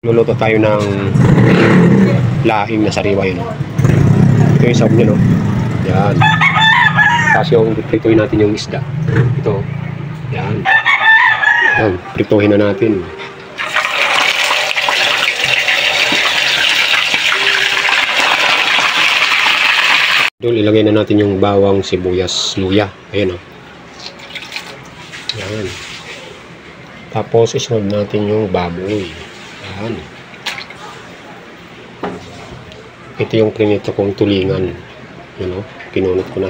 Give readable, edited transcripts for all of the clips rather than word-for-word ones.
Luluto tayo ng laing na sariwa yun. Ito yung sahog nyo, no? Yan. Tapos yung prituhin natin yung isda. Ito. Yan. Yan. Prituhin na natin. Doon ilagay na natin yung bawang, sibuyas, luya. Ayan, o. Yan. Tapos isunod natin yung baboy. Yan. Ito yung prinito kong tulingan. Yun, o. Kinunot ko na.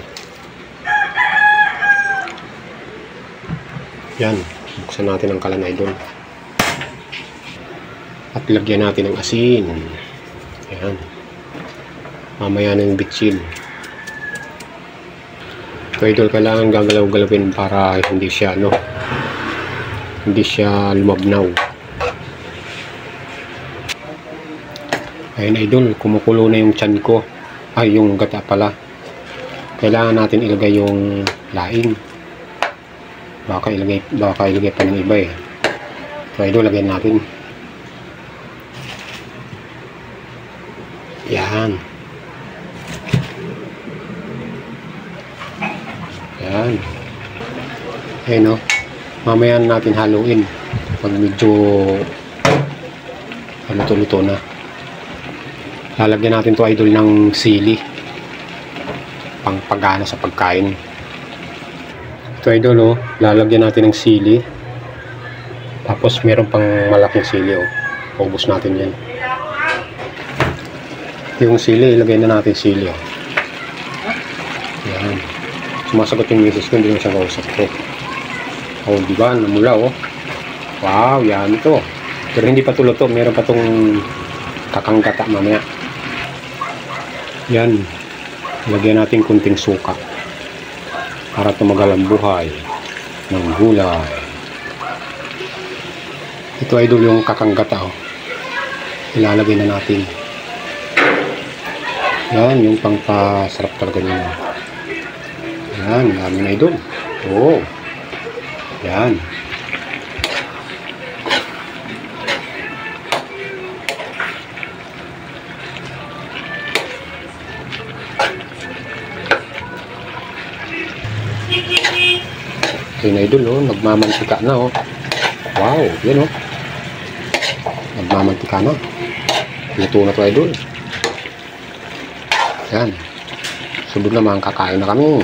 Yan. Buksan natin ang kalanay doon. At lagyan natin ng asin. Yan. Mamaya na yung bitsin. So, idol, kailangan gagalaw-galawin para hindi siya, hindi siya lumabnaw. Ayun, idol, kumukulo na yung tiyan ko. Ay, yung gata pala. Kailangan natin ilagay yung laing. Baka ilagay pa ng iba eh. So, idol, lagyan natin. Yan. Yan. Ayun, o. Mamaya natin haluin. Pag medyo luto-luto na. Lalagyan natin to, idol, ng sili. Pangpagana sa pagkain. Ito, idol, o. Lalagyan natin ng sili. Tapos meron pang malaking sili, o. Paubos natin yan. Yung sili, ilagay na natin sili, o. Yan. Sumasagot yung misis ko, hindi mo siya kausap ko. O, diba? Namula, o. Wow, yan ito. Pero hindi pa luto. Meron pa itong kakanggata mamaya. Yan. Lagyan natin kunting suka. Para tumagal ang buhay ng gulay. Ito, idol, yung kakanggata, o. Ilalagay na natin. Yan, yung pangpasarap talaga niya. Yan, dami na, idol. Oo. Yan. Yan, idol, oh. Nagmamantika na, oh. Wow, yan, oh. Nagmamantika na. Luto na to, idol. Yan. Sunod naman, kakain na kami.